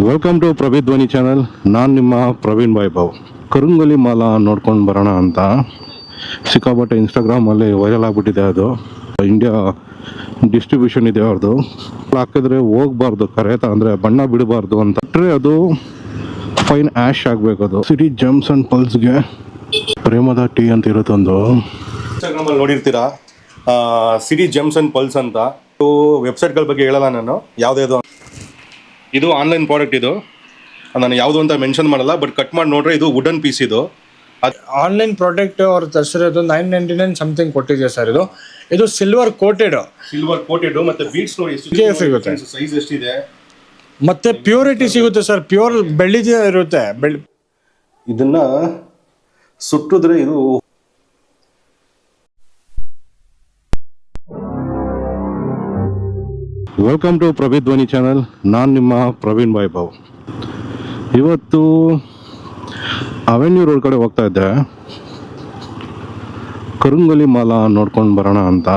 Welcome to ಪ್ರಭಿಧ್ವನಿ channel. ನಾನು ನಿಮ್ಮ ಪ್ರವೀಣ್ ವೈಭವ್. ಕರುಂಗಲಿ ಮಾಲ ನೋಡ್ಕೊಂಡು ಬರೋಣ ಅಂತ ಸಿಕ್ಕಾಪಟ್ಟೆ ಇನ್ಸ್ಟಾಗ್ರಾಮಲ್ಲಿ ವೈರಲ್ ಆಗಿಬಿಟ್ಟಿದೆ. ಅದು ಇಂಡಿಯಾ ಡಿಸ್ಟ್ರಿಬ್ಯೂಷನ್ ಇದೆ ಅವ್ರದ್ದು. ಹಾಕಿದ್ರೆ ಹೋಗ್ಬಾರ್ದು, ಕರೆತ ಅಂದರೆ ಬಣ್ಣ ಬಿಡಬಾರ್ದು ಅಂತ ಅದು ಫೈನ್ ಆ್ಯಶ್ ಆಗಬೇಕು. ಅದು ಸಿಟಿ ಜಮ್ಸ್ ಆ್ಯಂಡ್ ಪಲ್ಸ್ಗೆ ಪ್ರೇಮದ ಟೀ ಅಂತ ಇರುತ್ತೊಂದು. ಇನ್ಸ್ಟಾಗ್ರಾಮಲ್ಲಿ ನೋಡಿರ್ತೀರಾ, ಸಿಟಿ ಜಮ್ಸ್ ಆ್ಯಂಡ್ ಪಲ್ಸ್ ಅಂತ. ವೆಬ್ಸೈಟ್ಗಳ ಬಗ್ಗೆ ಹೇಳಲ್ಲ ನಾನು, ಯಾವುದ್ಯಾವುದು. ಇದು ಆನ್ಲೈನ್ ಪ್ರಾಡಕ್ಟ್. ಇದು ನಾನು ಯಾವುದು ಅಂತ ಮೆನ್ಷನ್ ಮಾಡಲ್ಲ, ಬಟ್ ಕಟ್ ಮಾಡಿ ನೋಡ್ರೆ ಇದು ವುಡನ್ ಪೀಸ್. ಇದು ಆನ್ಲೈನ್ ಪ್ರಾಡಕ್ಟ್ ಅವ್ರು ತರಿಸಿರೋದು 999 ಸಮಥಿಂಗ್ ಕೊಟ್ಟಿದೆ ಸರ್. ಇದು ಸಿಲ್ವರ್ ಕೋಟೆಡ್ ಮತ್ತೆ ಬೀಡ್ಸ್ ನೋಡಿ ಸಿಗುತ್ತೆ, ಸೈಜ್ ಎಷ್ಟಿದೆ, ಮತ್ತೆ ಪ್ಯೂರಿಟಿ ಸಿಗುತ್ತೆ ಸರ್. ಪ್ಯೂರ್ ಬೆಳ್ಳಿದೇ ಇರುತ್ತೆ. ಇದನ್ನ ಸುಟ್ಟಿದ್ರೆ ಇದು ವೆಲ್ಕಮ್ ಟು ಪ್ರಭಿಧ್ವನಿ ಚಾನಲ್. ನಾನು ನಿಮ್ಮ ಪ್ರವೀಣ್ ವೈಭವ್. ಇವತ್ತು ಅವೆನ್ಯೂ ರೋಡ್ ಕಡೆ ಹೋಗ್ತಾ ಇದ್ದೆ. ಕರುಂಗಲಿ ಮಾಲ ನೋಡ್ಕೊಂಡು ಬರೋಣ ಅಂತ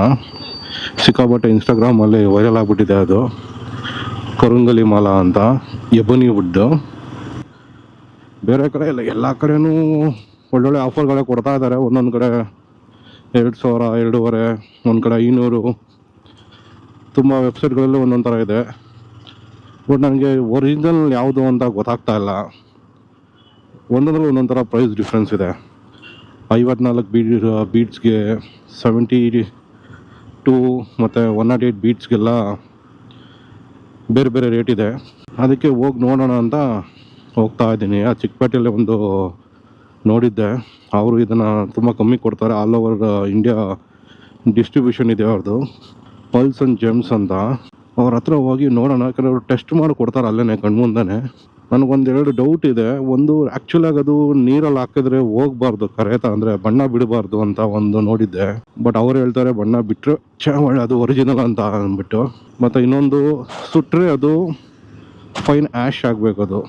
ಸಿಕ್ಕಾಪಟ್ಟೆ ಇನ್ಸ್ಟಾಗ್ರಾಮಲ್ಲಿ ವೈರಲ್ ಆಗಿಬಿಟ್ಟಿದೆ. ಅದು ಕರುಂಗಲಿ ಮಾಲ ಅಂತ ಎಬನಿ ವುಡ್ಡು. ಬೇರೆ ಕಡೆ ಎಲ್ಲ ಕಡೆನೂ ಒಳ್ಳೊಳ್ಳೆ ಆಫರ್ಗಳೇ ಕೊಡ್ತಾ ಇದ್ದಾರೆ. ಒಂದೊಂದು ಕಡೆ 2000, 2,500, ಒಂದು ಕಡೆ 500. ತುಂಬ ವೆಬ್ಸೈಟ್ಗಳಲ್ಲೂ ಒಂದೊಂದು ಥರ ಇದೆ. ಬಟ್ ನನಗೆ ಒರಿಜಿನಲ್ ಯಾವುದು ಅಂತ ಗೊತ್ತಾಗ್ತಾ ಇಲ್ಲ. ಒಂದೊಂದ್ರಲ್ಲಿ ಒಂದೊಂದು ಥರ ಪ್ರೈಸ್ ಡಿಫ್ರೆನ್ಸ್ ಇದೆ. 54 ಬೀಡ್ಸ್ಗೆ 72 ಮತ್ತು 108 ಬೀಡ್ಸ್ಗೆಲ್ಲ ಬೇರೆ ಬೇರೆ ರೇಟ್ ಇದೆ. ಅದಕ್ಕೆ ಹೋಗಿ ನೋಡೋಣ ಅಂತ ಹೋಗ್ತಾ ಇದ್ದೀನಿ. ಆ ಚಿಕ್ಕಪೇಟೆಯಲ್ಲಿ ಒಂದು ನೋಡಿದ್ದೆ. ಅವರು ಇದನ್ನು ತುಂಬ ಕಮ್ಮಿ ಕೊಡ್ತಾರೆ. ಆಲ್ ಓವರ್ ಇಂಡಿಯಾ ಡಿಸ್ಟ್ರಿಬ್ಯೂಷನ್ ಇದೆ ಅವ್ರದ್ದು. ಪಲ್ಸ್ ಆ್ಯಂಡ್ ಜೆಮ್ಸ್ ಅಂತ. ಅವ್ರ ಹತ್ರ ಹೋಗಿ ನೋಡೋಣ, ಯಾಕಂದರೆ ಅವ್ರು ಟೆಸ್ಟ್ ಮಾಡಿ ಕೊಡ್ತಾರೆ ಅಲ್ಲೇ ಕಣ್ಮುಂದನೇ. ನನಗೊಂದೆರಡು ಡೌಟ್ ಇದೆ. ಒಂದು, ಆ್ಯಕ್ಚುಲಾಗಿ ಅದು ನೀರಲ್ಲಿ ಹಾಕಿದ್ರೆ ಹೋಗ್ಬಾರ್ದು, ಕರೆತ ಅಂದರೆ ಬಣ್ಣ ಬಿಡಬಾರ್ದು ಅಂತ ಒಂದು ನೋಡಿದ್ದೆ. ಬಟ್ ಅವ್ರು ಹೇಳ್ತಾರೆ ಬಣ್ಣ ಬಿಟ್ಟರೆ ಒಳ್ಳೆ ಅದು ಒರಿಜಿನಲ್ ಅಂತ ಅಂದ್ಬಿಟ್ಟು. ಮತ್ತು ಇನ್ನೊಂದು, ಸುಟ್ಟರೆ ಅದು ಫೈನ್ ಆ್ಯಶ್ ಆಗಬೇಕು. ಅದು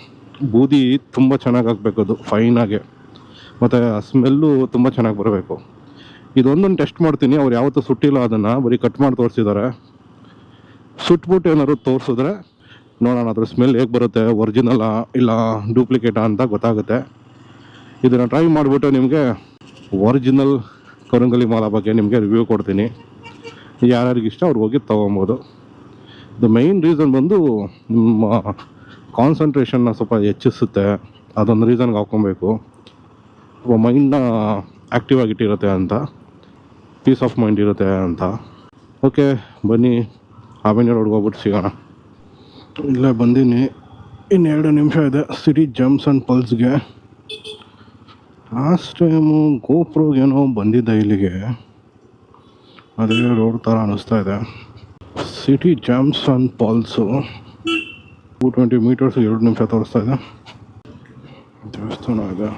ಬೂದಿ ತುಂಬ ಚೆನ್ನಾಗಿ ಆಗಬೇಕು, ಅದು ಫೈನಾಗೆ. ಮತ್ತು ಸ್ಮೆಲ್ಲು ತುಂಬ ಚೆನ್ನಾಗಿ ಬರಬೇಕು. ಇದೊಂದನ್ನು ಟೆಸ್ಟ್ ಮಾಡ್ತೀನಿ. ಅವ್ರು ಯಾವತ್ತೂ ಸುಟ್ಟಿಲ್ಲ ಅದನ್ನು, ಬರೀ ಕಟ್ ಮಾಡಿ ತೋರಿಸಿದ್ದಾರೆ. ಸುಟ್ಬಿಟ್ಟು ಏನಾದ್ರು ತೋರಿಸಿದ್ರೆ ನೋಡೋಣ ಅದ್ರ ಸ್ಮೆಲ್ ಹೇಗೆ ಬರುತ್ತೆ, ಒರಿಜಿನಲ್ಲ ಇಲ್ಲ ಡೂಪ್ಲಿಕೇಟಾ ಅಂತ ಗೊತ್ತಾಗುತ್ತೆ. ಇದನ್ನು ಟ್ರೈ ಮಾಡಿಬಿಟ್ಟು ನಿಮಗೆ ಒರಿಜಿನಲ್ ಕರುಂಗಲಿ ಮಾಲ ಬಗ್ಗೆ ನಿಮಗೆ ರಿವ್ಯೂ ಕೊಡ್ತೀನಿ. ಯಾರ್ಯಾರಿಗೆ ಇಷ್ಟ ಅವ್ರು ಹೋಗಿ ತೊಗೊಬೋದು. ದ ಮೈನ್ ರೀಸನ್ ಬಂದು ನಿಮ್ಮ ಕಾನ್ಸಂಟ್ರೇಷನ್ನ ಸ್ವಲ್ಪ ಹೆಚ್ಚಿಸುತ್ತೆ. ಅದೊಂದು ರೀಸನ್ಗೆ ಹಾಕ್ಕೊಬೇಕು. ಮೈಂಡ್ನ ಆ್ಯಕ್ಟಿವ್ ಆಗಿಟ್ಟಿರುತ್ತೆ ಅಂತ, ಪೀಸ್ ಆಫ್ ಮೈಂಡ್ ಇರುತ್ತೆ ಅಂತ. ಓಕೆ, ಬನ್ನಿ ಅವೆನ್ಯೂ ರೋಡ್ಗೆ ಹೋಗ್ಬಿಟ್ಟು ಸಿಗೋಣ. ಇಲ್ಲೇ ಬಂದೀನಿ, ಇನ್ನು 2 ನಿಮಿಷ ಇದೆ ಸಿಟಿ ಜಮ್ಸ್ ಆ್ಯಂಡ್ ಪಲ್ಸ್ಗೆ. ಲಾಸ್ಟ್ ಟೈಮು ಗೋಪ್ರೋಗೇನೋ ಬಂದಿದ್ದೆ ಇಲ್ಲಿಗೆ, ಅದೇ ರೋಡ್ ಥರ ಅನ್ನಿಸ್ತಾ ಇದೆ. City gems and pulse 220 meters 2 ನಿಮಿಷ ತೋರಿಸ್ತಾ ಇದೆ. ದೇವಸ್ಥಾನ ಇದೆ.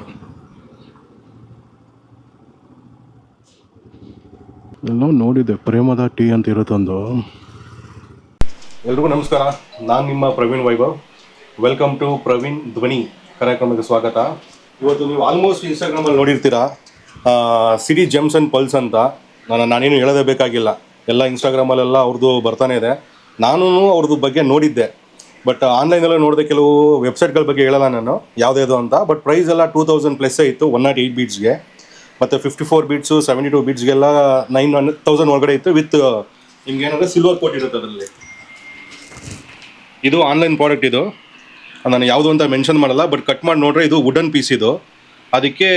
ಎಲ್ಲೋ ನೋಡಿದ್ದೆ, ಪ್ರೇಮದ ಟೀ ಅಂತ ಇರುತ್ತೊಂದು. ಎಲ್ರಿಗೂ ನಮಸ್ಕಾರ. ನಾನು ನಿಮ್ಮ ಪ್ರವೀಣ್ ವೈಭವ್. ವೆಲ್ಕಮ್ ಟು ಪ್ರವೀಣ್ ಧ್ವನಿ ಕಾರ್ಯಕ್ರಮಕ್ಕೆ ಸ್ವಾಗತ. ಇವತ್ತು ನೀವು ಆಲ್ಮೋಸ್ಟ್ ಇನ್ಸ್ಟಾಗ್ರಾಮಲ್ಲಿ ನೋಡಿರ್ತೀರಾ, ಸಿಟಿ ಜಮ್ಸ್ ಆ್ಯಂಡ್ ಪಲ್ಸ್ ಅಂತ. ನಾನೇನು ಹೇಳೋದೇ ಬೇಕಾಗಿಲ್ಲ, ಎಲ್ಲ ಇನ್ಸ್ಟಾಗ್ರಾಮಲ್ಲೆಲ್ಲ ಅವ್ರದ್ದು ಬರ್ತಾನೆ ಇದೆ. ನಾನು ಅವ್ರದ್ದು ಬಗ್ಗೆ ನೋಡಿದ್ದೆ, ಬಟ್ ಆನ್ಲೈನಲ್ಲೇ ನೋಡಿದೆ. ಕೆಲವು ವೆಬ್ಸೈಟ್ಗಳ ಬಗ್ಗೆ ಹೇಳಲ್ಲ ನಾನು ಯಾವುದ್ಯಾವುದು ಅಂತ. ಬಟ್ ಪ್ರೈಸ್ ಎಲ್ಲ 2000+ ಇತ್ತು 108 ಬೀಡ್ಸ್ಗೆ. ಮತ್ತು 54 ಬೀಡ್ಸು 72 ಬೀಡ್ಸ್ಗೆಲ್ಲ 9,000 ಒಳಗಡೆ ಇತ್ತು. ವಿತ್ ನಿಮ್ಗೆ ಏನಂದರೆ ಸಿಲ್ವರ್ ಕೋಟ್ ಇರುತ್ತೆ ಅದರಲ್ಲಿ. ಇದು ಆನ್ಲೈನ್ ಪ್ರಾಡಕ್ಟ್. ಇದು ನಾನು ಯಾವುದು ಅಂತ ಮೆನ್ಷನ್ ಮಾಡಲ್ಲ, ಬಟ್ ಕಟ್ ಮಾಡಿ ನೋಡ್ರೆ ಇದು ವುಡನ್ ಪೀಸ್. ಇದು ಅದಕ್ಕೆ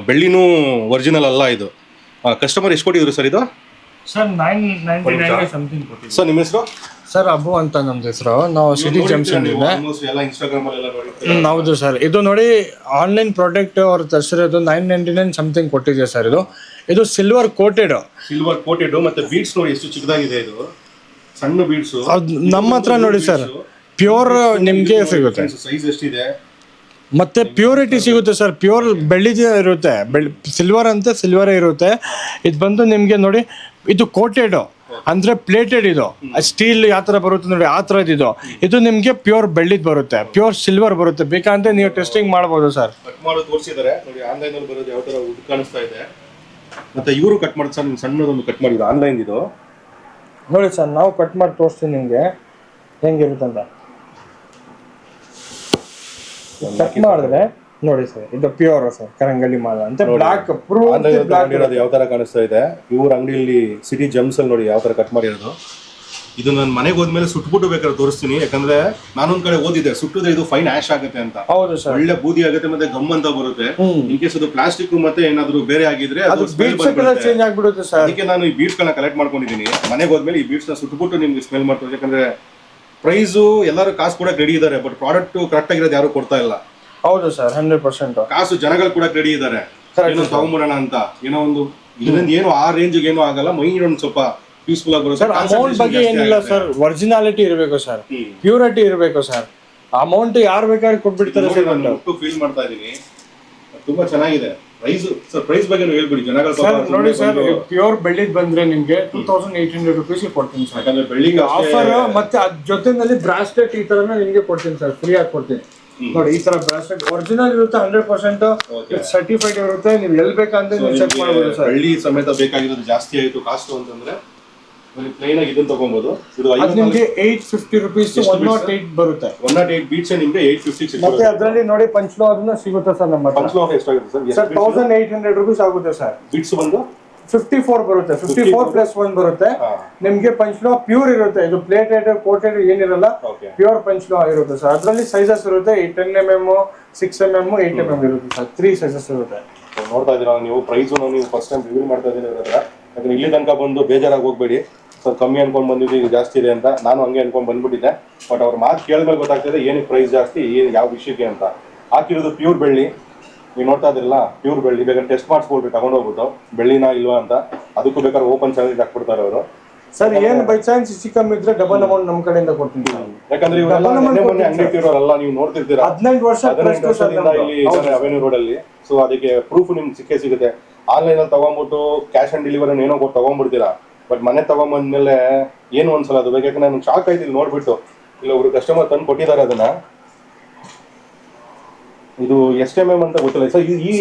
ಬೆಳ್ಳಿನೂ ಒರಿಜಿನಲ್ ಅಲ್ಲ. ಇದು ಕಸ್ಟಮರ್ ಎಷ್ಟು ಕೊಟ್ಟಿದ್ರು ಸರ್? ಇದು ಸರ್ 999 ಸಮಥಿಂಗ್ ಕೊಟ್ಟಿದೆ. ಸರ್ ನಿಮ್ಮ ಹೆಸರು? ಸರ್ ಅಬ್ಬು ಅಂತ ನಮ್ದು ಹೆಸರು. ನಾವು ಸಿಟಿ ಜಮ್ಸ್ ಹೌದು ಸರ್. ಇದು ನೋಡಿ, ಆನ್ಲೈನ್ ಪ್ರಾಡಕ್ಟ್ ಅವ್ರು ತರಿಸಿರೋದು 999 ಸಮಥಿಂಗ್ ಕೊಟ್ಟಿದೆ ಸರ್. ಇದು ಸಿಲ್ವರ್ ಕೋಟೆಡ್ ಮತ್ತೆ ಬೀಡ್ಸ್ ನೋಡಿ ಎಷ್ಟು ಚಿಕ್ಕದಾಗಿದೆ. ಇದು ಸಣ್ಣ ಬೀಡ್ಸ್. ನಮ್ಮ ಹತ್ರ ನೋಡಿ ಸರ್, ಪ್ಯೂರ್ ನಿಮಗೆ ಸಿಗುತ್ತೆ. ಸೈಜ್ ಎಷ್ಟಿದೆ, ಮತ್ತೆ ಪ್ಯೂರಿಟಿ ಸಿಗುತ್ತೆ ಸರ್. ಪ್ಯೂರ್ ಬೆಳ್ಳಿದೇ ಇರುತ್ತೆ. ಸಿಲ್ವರ್ ಅಂತ ಸಿಲ್ವರೇ ಇರುತ್ತೆ. ಇದು ಬಂದು ನಿಮಗೆ ನೋಡಿ, ಇದು ಕೋಟೆಡ್ ಅಂದರೆ ಪ್ಲೇಟೆಡ್. ಇದು ಸ್ಟೀಲ್ ಯಾವ ಥರ ಬರುತ್ತೆ ನೋಡಿ, ಆ ಥರದ್ದು ಇದು. ಇದು ನಿಮಗೆ ಪ್ಯೂರ್ ಬೆಳ್ಳಿದ್ ಬರುತ್ತೆ, ಪ್ಯೂರ್ ಸಿಲ್ವರ್ ಬರುತ್ತೆ. ಬೇಕಂದ್ರೆ ನೀವು ಟೆಸ್ಟಿಂಗ್ ಮಾಡ್ಬೋದು ಸರ್. ಕಟ್ ಮಾಡಿ ತೋರಿಸಿದ್ದಾರೆ ನೋಡಿ, ಆನ್ಲೈನಲ್ಲಿ ಬರೋದು ಯಾವ ಥರ ವುಡ್ ಕಾಣಿಸ್ತಾ ಇದೆ. ಮತ್ತೆ ಇವರು ಕಟ್ ಮಾಡಿ ಸರ್, ನಿಮ್ಗೆ ಸಣ್ಣದೊಂದು ಕಟ್ ಮಾಡಿದ್ರು ಆನ್ಲೈನ್. ಇದು ನೋಡಿ ಸರ್, ನಾವು ಕಟ್ ಮಾಡಿ ತೋರಿಸ್ತೀನಿ ನಿಮಗೆ ಹೆಂಗಿರುತ್ತಂತ. ಚೆಕ್ ಮಾಡಿದ್ರೆ ನೋಡಿ ಸರ್, ಇದು ಪ್ಯೂರ್ ಸರ್ ಕರಂಗಲಿ ಮಾಲ ಅಂತ ಬ್ಲಾಕ್ ಆನ್ಲೈನ್ ತಗೊಂಡಿರೋದು ಯಾವ ತರ ಕಾಣಿಸ್ತಾ ಇದೆ, ಇವ್ರ ಅಂಗಡಿಯಲ್ಲಿ ಸಿಟಿ ಜಮ್ಸ್ ಅಲ್ಲಿ ನೋಡಿ ಯಾವ ತರ ಕಟ್ ಮಾಡಿರೋದು. ಇದು ನಾನು ಮನೆಗೆ ಹೋದ್ಮೇಲೆ ಸುಟ್ಬಿಟ್ಟು ಬೇಕಾದ್ರೆ ತೋರಿಸ್ತೀನಿ, ಯಾಕಂದ್ರೆ ನಾನೊಂದ್ ಕಡೆ ಓದಿದ್ದೆ ಸುಟ್ಟಿದ್ರೆ ಇದು ಫೈನ್ ಆಶ್ ಆಗುತ್ತೆ ಅಂತ. ಹೌದು ಸರ್, ಒಳ್ಳೆ ಬೂದಿ ಆಗುತ್ತೆ ಮತ್ತೆ ಗಮ್ ಅಂತ ಬರುತ್ತೆ. ಇನ್ ಕೇಸ್ ಅದು ಪ್ಲಾಸ್ಟಿಕ್ ಮತ್ತೆ ಏನಾದ್ರು ಬೇರೆ ಆಗಿದ್ರೆ ಅದು ಚೇಂಜ್ ಆಗ್ಬಿಡುತ್ತೆ ಸರ್. ಅದಕ್ಕೆ ನಾನು ಈ ಬೀಡ್ಸ್ ಗಳನ್ನ ಕಲೆಕ್ಟ್ ಮಾಡ್ಕೊಂಡಿದ್ದೀನಿ. ಮನೆಗೆ ಹೋದ್ಮೇಲೆ ಈ ಬೀಡ್ಸ್ ನ ಸುಟ್ಬಿಟ್ಟು ನಿಮ್ಗೆ ಸ್ಮೆಲ್ ಮಾಡ್ತಾರೆ. ಯಾಕಂದ್ರೆ ಪ್ರೈಸು ಎಲ್ಲರೂ ಕಾಸು ಕೂಡ ರೆಡಿ ಇದ್ದಾರೆ, ಬಟ್ ಪ್ರಾಡಕ್ಟ್ ಕರೆಕ್ಟ್ ಆಗಿರೋದು ಯಾರು ಕೊಡ್ತಾ ಇಲ್ಲ. ಹೌದು ಸರ್, 100% ಕಾಸು ಜನಗಳು ಕೂಡ ರೆಡಿ ಇದ್ದಾರೆ, ಏನೋ ತಗೊಂಡ್ಬಿಡೋಣ ಅಂತ. ಏನೋ ಒಂದು ಇದರಿಂದ ಏನು ಆ ರೇಂಜ್ ಏನೂ ಆಗಲ್ಲ, ಮೈಂಡ್ ಒಂದು ಸ್ವಲ್ಪ ಪೀಸ್ಫುಲ್ ಆಗಿ ಬರುತ್ತೆ. ಅಮೌಂಟ್ ಬಗ್ಗೆ ಏನಿಲ್ಲ ಸರ್, ಒರಿಜಿನಾಲಿಟಿ ಇರಬೇಕು ಸರ್, ಪ್ಯೂರಿಟಿ ಇರಬೇಕು ಸರ್. ಅಮೌಂಟ್ ಯಾರು ಬೇಕಾದ್ರೆ ಕೊಟ್ಬಿಡ್ತಾರೆ ಸರ್. ನಾನು ಫೀಲ್ ಮಾಡ್ತಾ ಇದೀನಿ, ತುಂಬಾ ಚೆನ್ನಾಗಿದೆ. ಪ್ರೈಸ್ ಬಗ್ಗೆ ಹೇಳ್ಬಿಡಿ ಜನಗಳು. ನೋಡಿ ಸರ್, ಪ್ಯೂರ್ ಬೆಳ್ಳಿದ್ ಬಂದ್ರೆ ನಿಮ್ಗೆ 2800 rupees ಕೊಡ್ತೀನಿ ಸರ್. ಯಾಕಂದ್ರೆ ಬೆಳ್ಳಿಗೆ ಆಫರ್ ಮತ್ತೆ ಅದ್ ಜೊತೆನಲ್ಲಿ ಬ್ರಾಸ್ಲೆಟ್ ಈ ತರನ ನಿಮ್ಗೆ ಕೊಡ್ತೀನಿ ಸರ್, ಫ್ರೀ ಆಗಿ ಕೊಡ್ತೀನಿ. ನೋಡಿ ಈ ತರ ಬ್ರಾಸ್ಲೆಟ್ ಒರಿಜಿನಲ್ ಇರುತ್ತೆ, 100% ಸರ್ಟಿಫೈಡ್ ಇರುತ್ತೆ. ನೀವು ಎಲ್ಲಿ ಬೇಕಂದ್ರೆ ನೀವು ಚೆಕ್ ಮಾಡಬಹುದು ಸರ್. ಬೆಳ್ಳಿ ಸಮೇತ ಬೇಕಾಗಿರೋದು ಜಾಸ್ತಿ ಆಯ್ತು ಕಾಸ್ಟ್ ಅಂತಂದ್ರೆ ಪ್ಲೇನ್ ಆಗಿ ಇದನ್ನ ತಗೊಬಹುದು. ಇದು ನಿಮ್ಗೆ 850 rupees 108 ಬರುತ್ತೆ. 108 ಬೀಟ್ಸ್ ನಿಮ್ಗೆ 850 ಮತ್ತೆ ಅದರಲ್ಲಿ ನೋಡಿ ಪಂಚ್ಲೋ ಅದನ್ನ ಸಿಗುತ್ತೆ ಸರ್. ನಮ್ಮ ಪಂಚ್ಲೋ ಎಷ್ಟಾಗುತ್ತೆ ಸರ್? 1800 rupees ಆಗುತ್ತೆ ಸರ್. ಬೀಟ್ಸ್ ಬಂದು 54 ಬರುತ್ತೆ. 54 + 1 ಬರುತ್ತೆ ನಿಮ್ಗೆ. ಪಂಚ್ಲೋ ಪ್ಯೂರ್ ಇರುತ್ತೆ, ಇದು ಪ್ಲೇಟೆಡ್ ಕೋಟೆಡ್ ಏನಿರಲ್ಲ, ಪ್ಯೂರ್ ಪಂಚ್ಲೋ ಇರುತ್ತೆ ಸರ್. ಅದರಲ್ಲಿ ಸೈಜಸ್ ಇರುತ್ತೆ, 10mm, 6mm, 8mm ಇರುತ್ತೆ ಸರ್. 3 ಸೈಜಸ್ ಇರುತ್ತೆ. ನೋಡ್ತಾ ಇದೀರಾ ನೀವು, ಪ್ರೈಸ್ ನೀವು ಫಸ್ಟ್ ಟೈಮ್ ರಿವೀಲ್ ಮಾಡ್ತಾ ಇದೀನಿ ಇವ್ರ ಹತ್ರ. ಯಾಕಂದ್ರೆ ಇಲ್ಲಿ ತನಕ ಬಂದು ಬೇಜಾರಾಗಿ ಹೋಗ್ಬೇಡಿ, ಸ್ವಲ್ಪ ಕಮ್ಮಿ ಅನ್ಕೊಂಡ್ ಬಂದಿದ್ವಿ, ಇದು ಜಾಸ್ತಿ ಇದೆ ಅಂತ. ನಾನು ಹಂಗೆ ಅನ್ಕೊಂಡ್ ಬಂದ್ಬಿಟ್ಟಿದ್ದೆ, ಬಟ್ ಅವ್ರ ಮಾತು ಕೇಳಿದ್ಮೇಲೆ ಗೊತ್ತಾಗ್ತಿದೆ ಏನಕ್ಕೆ ಪ್ರೈಸ್ ಜಾಸ್ತಿ, ಯಾವ ವಿಷಯಕ್ಕೆ ಅಂತ. ಹಾಕಿರೋದು ಪ್ಯೂರ್ ಬೆಳ್ಳಿ, ನೀವು ನೋಡ್ತಾ ಇದ್ರಲ್ಲ, ಪ್ಯೂರ್ ಬೆಳ್ಳಿ. ಬೇಕಾದ್ರೆ ಟೆಸ್ಟ್ ಮಾಡಿಸ್ಕೊಳ್ರಿ ತಗೊಂಡೋಗ್ಬಿಟ್ಟು ಬೆಳ್ಳಿನ ಇಲ್ವಾ ಅಂತ. ಅದಕ್ಕೂ ಬೇಕಾದ್ರೆ ಓಪನ್ ಚಾಲೆಂಜ್ ಹಾಕ್ಬಿಡ್ತಾರೆ ಅವರು. ಸರ್ ಏನು ಬೈ ಚಾನ್ಸ್ ಹೆಚ್ಚು ಕಮ್ಮಿ ಇದ್ರೆ ಡಬಲ್ ಅಮೌಂಟ್ ನಮ್ಮ ಕಡೆಯಿಂದ ಕೊಡ್ತೀನಿ. ಯಾಕಂದ್ರೆ ಮೊನ್ನೆ ಅಂಗಡಿ ಇರೋರಲ್ಲ, ನೀವು ನೋಡ್ತಿರ್ತೀರಾ 18 ವರ್ಷದಿಂದ ಇಲ್ಲಿ ಅವೆನ್ಯೂ ರೋಡ್ ಅಲ್ಲಿ. ಸೊ ಅದಕ್ಕೆ ಪ್ರೂಫ್ ನಿಮ್ಗೆ ಸಿಕ್ಕೇ ಸಿಗುತ್ತೆ. ಆನ್ಲೈನ್ ಅಲ್ಲಿ ತಗೊಂಡ್ಬಿಟ್ಟು ಕ್ಯಾಶ್ ಆನ್ ಡೆಲಿವರಿ ಏನೋ ಕೊಟ್ಟು ತಗೊಂಡ್ಬಿಡ್ತೀರಾ, ಬಟ್ ಮನೆ ತಗೊಂಬಂದ್ಮೇಲೆ ಏನು ಅನ್ಸಲ್ಲ ಅದು. ಯಾಕಂದ್ರೆ ನನ್ಗೆ ಶಾಕ್ ಆಯ್ತು ನೋಡ್ಬಿಟ್ಟು. ಇಲ್ಲ ಒಬ್ರು ಕಸ್ಟಮರ್ ತಂದು ಕೊಟ್ಟಿದ್ದಾರೆ ಅದನ್ನ. ಇದು ಎಷ್ಟು mm ಅಂತ ಗೊತ್ತಿಲ್ಲ ಸರ್. ಈ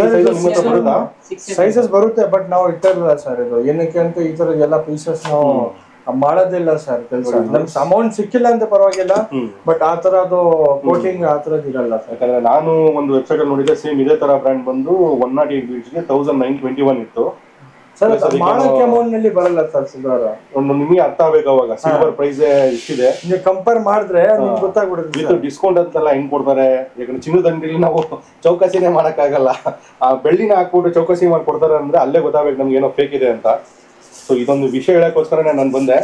ಸೈಜಸ್ ಬರುತ್ತೆ, ಬಟ್ ನಾವು ಇಟ್ಟಿರಲ್ಲ ಸರ್. ಇದು ಏನಕ್ಕೆ ಅಂತ ಈ ತರ ಎಲ್ಲ ಪೀಸಸ್ ನಾವು ಮಾಡೋದಿಲ್ಲ ಸರ್ ಕೆಲಸ. ನಮ್ಗೆ ಅಮೌಂಟ್ ಸಿಕ್ಕಿಲ್ಲ ಅಂತ ಪರವಾಗಿಲ್ಲ, ಬಟ್ ಆ ತರ ಅದು ಕೋಟಿಂಗ್ ಆ ತರದ್ ಇರಲ್ಲ ಸರ್. ಯಾಕಂದ್ರೆ ನಾನು ಒಂದು ವೆಬ್ಸೈಟ್ ಅಲ್ಲಿ ನೋಡಿದ್ರೆ ಸೇಮ್ ಇದೇ ತರ ಬ್ರ್ಯಾಂಡ್ ಬಂದು 108 ಬೀಟ್ಸ್ಗೆ 1921 ಇತ್ತು ಸರ್. ಮಾಡಕ್ಕೆ ಅಮೌಂಟ್ ನಲ್ಲಿ ಬರಲ್ಲ ಸರ್ ಸಿಲ್ವರ್. ಒಂದು ನಿಮಗೆ ಅರ್ಥ ಆಗ್ಬೇಕು ಅವಾಗ ಸಿಲ್ವರ್ ಪ್ರೈಸ್ ಇಷ್ಟಿದೆ. ನೀವು ಕಂಪೇರ್ ಮಾಡಿದ್ರೆ ನಿಮ್ಗೆ ಗೊತ್ತಾಗ್ಬಿಡುತ್ತೆ. ವಿತ್ ಡಿಸ್ಕೌಂಟ್ ಅಂತೆಲ್ಲ ಹೆಂಗ್ ಕೊಡ್ತಾರೆ. ಯಾಕಂದ್ರೆ ಚಿನ್ನದ ಅಂಗಡಿಲಿ ನಾವು ಚೌಕಾಸಿನೇ ಮಾಡಕ್ಕಾಗಲ್ಲ, ಆ ಬೆಳ್ಳಿನ ಹಾಕ್ಬಿಟ್ಟು ಚೌಕಾಸಿ ಮಾಡಿ ಕೊಡ್ತಾರೆ ಅಂದ್ರೆ ಅಲ್ಲೇ ಗೊತ್ತಾಗ್ಬೇಕು ನಮ್ಗೆ ಏನೋ ಫೇಕ್ ಇದೆ ಅಂತ. ಸೊ ಇದೊಂದು ವಿಷಯ ಹೇಳಕ್ಕೋಸ್ಕರನೇ ನಾನು ಬಂದೆ.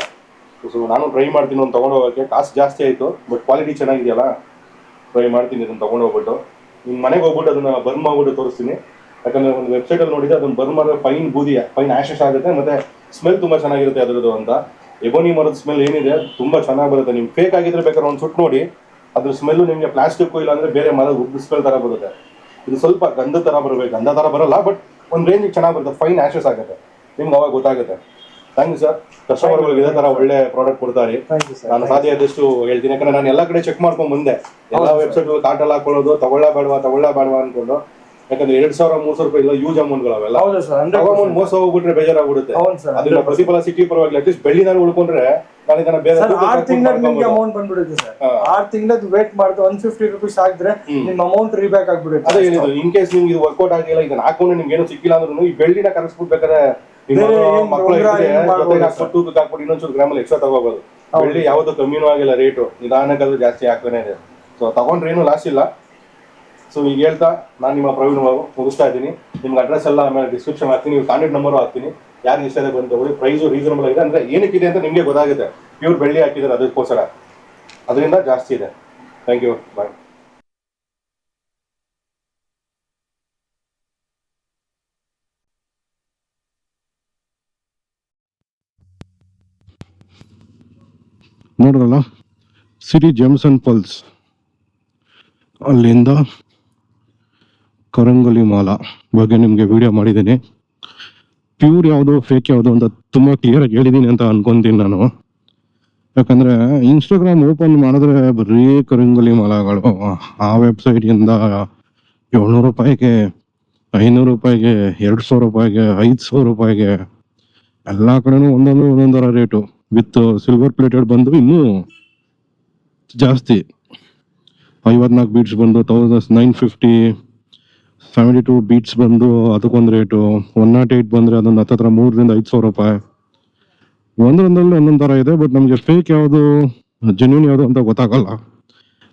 ಸೊ ನಾನು ಟ್ರೈ ಮಾಡ್ತೀನಿ ಒಂದು ತಗೊಂಡು ಹೋಗೋಕ್ಕೆ. ಕಾಸ್ಟ್ ಜಾಸ್ತಿ ಆಯ್ತು, ಬಟ್ ಕ್ವಾಲಿಟಿ ಚೆನ್ನಾಗಿದೆಯಲ್ಲ, ಟ್ರೈ ಮಾಡ್ತೀನಿ ಇದನ್ನ ತಗೊಂಡು ಹೋಗ್ಬಿಟ್ಟು. ನಿಮ್ಮ ಮನೆಗೆ ಹೋಗ್ಬಿಟ್ಟು ಅದನ್ನ ಬರ್ನ್ ಮಾಡ್ಬಿಟ್ಟು ತೋರಿಸ್ತೀನಿ. ಯಾಕಂದ್ರೆ ಒಂದು ವೆಬ್ಸೈಟ್ ಅಲ್ಲಿ ನೋಡಿದ್ರೆ ಅದನ್ನ ಬರ್ನ್ ಮಾಡಿದ್ರೆ ಫೈನ್ ಬೂದಿ, ಫೈನ್ ಆಶಸ್ ಆಗುತ್ತೆ, ಮತ್ತೆ ಸ್ಮೆಲ್ ತುಂಬಾ ಚೆನ್ನಾಗಿರುತ್ತೆ ಅದ್ರದ್ದು ಅಂತ. ಎಬೋನಿ ಮರದ ಸ್ಮೆಲ್ ಏನಿದೆ ತುಂಬಾ ಚೆನ್ನಾಗಿ ಬರುತ್ತೆ. ನಿಮ್ಗೆ ಫೇಕ್ ಆಗಿದ್ರೆ ಬೇಕಾದ್ರೆ ಒಂದು ಸುಟ್ಟು ನೋಡಿ, ಅದ್ರ ಸ್ಮೆಲ್ ನಿಮ್ಗೆ ಪ್ಲಾಸ್ಟಿಕ್ ಇಲ್ಲ ಅಂದ್ರೆ ಬೇರೆ ಮರದ ಉದ್ದು ಸ್ಮೆಲ್ ತರ ಬರುತ್ತೆ. ಇದು ಸ್ವಲ್ಪ ಗಂಧ ತರ ಬರಬೇಕು, ಗಂಧ ತರ ಬರಲ್ಲ, ಬಟ್ ಒಂದು ರೇಂಜಿಗೆ ಚೆನ್ನಾಗಿ ಬರುತ್ತೆ, ಫೈನ್ ಆಶಸ್ ಆಗುತ್ತೆ, ನಿಮ್ಗೆ ಅವಾಗ ಗೊತ್ತಾಗುತ್ತೆ. Thank you sir. ಕಸ್ಟಮರ್ಗಳಿಗೆ ಇದೇ ತರ ಒಳ್ಳೆ ಪ್ರಾಡಕ್ಟ್ ಕೊಡ್ತಾರೆ. ನಾನು ಸಾಧ್ಯ ಆದಷ್ಟು ಹೇಳ್ತೀನಿ, ಯಾಕಂದ್ರೆ ನಾನು ಎಲ್ಲ ಕಡೆ ಚೆಕ್ ಮಾಡ್ಕೊಂಡ್ ಬಂದೆ. ಎಲ್ಲ ವೆಬ್ಸೈಟ್ ಕಾರ್ಟಲ್ಲಿ ಹಾಕೊಳ್ಳೋದು, ತಗೊಳ್ಳ ಬೇಡವಾ ಅನ್ಕೊಂಡು. ಯಾಕಂದ್ರೆ 2000-3000 ರೂಪಾಯಿ ಇಲ್ಲ ಯೂಸ್ ಅಮೌಂಟ್ ಅವೆಲ್ಲ. ಅಮೌಂಟ್ ಮೋಸ ಹೋಗ್ಬಿಟ್ರೆ ಬೇಜಾರಾಗ್ಬಿಡುತ್ತೆ. ಅದನ್ನ ಪ್ರತಿಫಲ ಸಿಕ್ಕಿ ಪರವಾಗಿಲ್ಲ, ಅಟ್ಲೀಸ್ಟ್ ಬೆಳ್ಳಿ ನಾನು ಉಳ್ಕೊಂಡ್ರೆ ನಾನು ಇದನ್ನ ಬೇರೆ 6 ತಿಂಗಳ ನಿಮ್ಗೆ ಅಮೌಂಟ್ ಬಂದ್ಬಿಡುತ್ತೆ ಸರ್. 6 ತಿಂಗಳದ್ದು ವೇಟ್ ಮಾಡ್ದು 150 ರೂಪೀಸ್ ಹಾಕಿದ್ರೆ ನಿಮ್ ಅಮೌಂಟ್ ರೀಬ್ಯಾಕ್ ಆಗ್ಬಿಡುತ್ತೆ. ಅದೇ ಹೇಳಿದ್ರು, ಇನ್ ಕೇಸ್ ನಿಮ್ಗೆ ಇದು ವರ್ಕೌಟ್ ಆಗಿಲ್ಲ, ಇದನ್ನ ಹಾಕೊಂಡು ನಿಮ್ಗೆ ಏನೋ ಸಿಕ್ಕಿಲ್ಲ ಅಂದ್ರೂ ಈ ಬೆಳ್ಳಿನ ಕರೆಸ್ಬಿಡ್ಬೇಕಾದ್ರೆ ಮಕ್ಕಳು ತೂಕಕ್ಕೆ ಹಾಕ್ಬಿಟ್ಟು ಇನ್ನೊಂಚೂರು ಗ್ರಾಮಲ್ಲಿ ಎಕ್ಸ್ಟ್ರಾ ತಗೋಬಹುದು. ಬೆಳ್ಳಿ ಯಾವ್ದು ಕಮ್ಮಿನೂ ಆಗಿಲ್ಲ, ರೇಟು ನಿಧಾನಕ್ಕಾದ್ರೂ ಜಾಸ್ತಿ ಆಗ್ತಾನೆ ಇದೆ. ಸೊ ತಗೊಂಡ್ರೆ ಏನು ಲಾಸ್ ಇಲ್ಲ. ಸೊ ಈಗ ಹೇಳ್ತಾ ನಾನು ನಿಮ್ಮ ಪ್ರವೀಣ್ ಬಾಬು ಮುಗಿಸ್ತಾ ಇದ್ದೀನಿ. ನಿಮ್ಗೆ ಅಡ್ರೆಸ್ ಎಲ್ಲ ಆಮೇಲೆ ಡಿಸ್ಕ್ರಿಪ್ಷನ್ ಹಾಕ್ತೀನಿ, ನೀವು ಕಾಂಟ್ಯಾಕ್ಟ್ ನಂಬರು ಹಾಕ್ತೀನಿ. ಯಾರಿಗೆ ಇಷ್ಟ ಇದೆ ಬಂದು ತಗೊಳ್ಳಿ. ಪ್ರೈಸು ರೀಸನಬಲ್ ಆಗಿದೆ, ಅಂದ್ರೆ ಏನಕ್ಕಿದೆ ಅಂತ ನಿಮಗೆ ಗೊತ್ತಾಗುತ್ತೆ. ಪ್ಯೂರ್ ಬೆಳ್ಳಿ ಹಾಕಿದ್ದಾರೆ ಅದಕ್ಕೋಸ್ಕರ, ಅದರಿಂದ ಜಾಸ್ತಿ ಇದೆ. ಥ್ಯಾಂಕ್ ಯು, ಬಾಯ್. ನೋಡಿದ್ರಲ್ಲ, ಸಿಟಿ ಜೆಮ್ಸ್ ಅಂಡ್ ಪಲ್ಸ್, ಅಲ್ಲಿಂದ ಕರಂಗಲಿ ಮಾಲ ಬಗ್ಗೆ ನಿಮಗೆ ವಿಡಿಯೋ ಮಾಡಿದ್ದೀನಿ. ಪ್ಯೂರ್ ಯಾವುದು ಫೇಕ್ ಯಾವುದು ಅಂತ ತುಂಬ ಕ್ಲಿಯರಾಗಿ ಹೇಳಿದ್ದೀನಿ ಅಂತ ಅನ್ಕೊತೀನಿ ನಾನು. ಯಾಕಂದರೆ ಇನ್ಸ್ಟಾಗ್ರಾಮ್ ಓಪನ್ ಮಾಡಿದ್ರೆ ಬರೀ ಕರಂಗಲಿ ಮಾಲಗಳು. ಆ ವೆಬ್ಸೈಟಿಂದ 700 ರೂಪಾಯಿಗೆ, 500 ರೂಪಾಯಿಗೆ, 2000 ರೂಪಾಯಿಗೆ, 5000 ರೂಪಾಯಿಗೆ, ಎಲ್ಲ ಕಡೆನೂ ಒಂದೊಂದರ ರೇಟು. ವಿತ್ ಸಿಲ್ವರ್ ಪ್ಲೇಟೆಡ್ ಬಂದು ಇನ್ನೂ ಜಾಸ್ತಿ. 54 ಬೀಟ್ಸ್ ಬಂದು 1950, 72 ಬೀಟ್ಸ್ ಬಂದು ಅದಕ್ಕೊಂದು ರೇಟು, 108 ಬಂದರೆ ಅದೊಂದು ಹತ್ತತ್ರ 3,000-5,000 ರೂಪಾಯಿ. ಒಂದೊಂದರಲ್ಲಿ ಒಂದೊಂದು ಥರ ಇದೆ. ಬಟ್ ನಮಗೆ ಫೇಕ್ ಯಾವುದು ಜೆನ್ಯೂನ್ ಯಾವುದು ಅಂತ ಗೊತ್ತಾಗಲ್ಲ.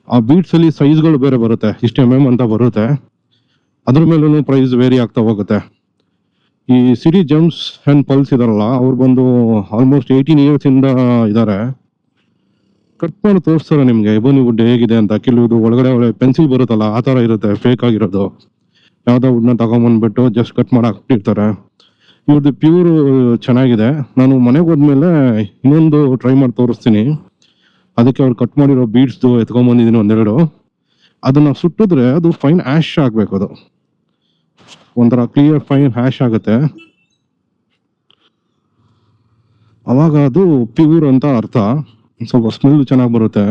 ಆ ಬೀಟ್ಸಲ್ಲಿ ಸೈಜ್ಗಳು ಬೇರೆ ಬರುತ್ತೆ, ಇಷ್ಟು MM ಅಂತ ಬರುತ್ತೆ, ಅದ್ರ ಮೇಲೂ ಪ್ರೈಸ್ ವೇರಿ ಆಗ್ತಾ ಹೋಗುತ್ತೆ. ಈ ಸಿಟಿ ಜೆಮ್ಸ್ ಆ್ಯಂಡ್ ಪಲ್ಸ್ ಇದಾರಲ್ಲ, ಅವ್ರು ಬಂದು ಆಲ್ಮೋಸ್ಟ್ 18 ಇಯರ್ಸಿಂದ ಇದ್ದಾರೆ. ಕಟ್ ಮಾಡಿ ತೋರಿಸ್ತಾರೆ ನಿಮಗೆ ಎಬೋನಿ ವುಡ್ ಹೇಗಿದೆ ಅಂತ. ಕೆಲವುದು ಒಳಗಡೆ ಪೆನ್ಸಿಲ್ ಬರುತ್ತಲ್ಲ, ಆ ಥರ ಇರುತ್ತೆ ಫೇಕ್ ಆಗಿರೋದು. ಯಾವುದೋ ವುಡ್ನ ತಗೊಂಬಂದ್ಬಿಟ್ಟು ಜಸ್ಟ್ ಕಟ್ ಮಾಡಿ ಹಾಕ್ಬಿಟ್ಟಿರ್ತಾರೆ. ಇವ್ರದ್ದು ಪ್ಯೂರ್ ಚೆನ್ನಾಗಿದೆ. ನಾನು ಮನೆಗೆ ಹೋದ್ಮೇಲೆ ಇನ್ನೊಂದು ಟ್ರೈ ಮಾಡಿ ತೋರಿಸ್ತೀನಿ. ಅದಕ್ಕೆ ಅವ್ರು ಕಟ್ ಮಾಡಿರೋ ಬೀಡ್ಸ್ದು ಎತ್ಕೊಂಡ್ಬಂದಿದ್ದೀನಿ ಒಂದೆರಡು. ಅದನ್ನು ಸುಟ್ಟಿದ್ರೆ ಅದು ಫೈನ್ ಆ್ಯಶ್ ಆಗಬೇಕು, ಅದು ಒಂಥರ ಕ್ಲಿಯರ್ ಫೈನ್ ಹ್ಯಾಶ್ ಆಗುತ್ತೆ. ಅವಾಗ ಅದು ಪ್ಯೂರ್ ಅಂತ ಅರ್ಥ. ಸ್ವಲ್ಪ ಸ್ಮೆಲ್ ಚೆನ್ನಾಗಿ ಬರುತ್ತೆ,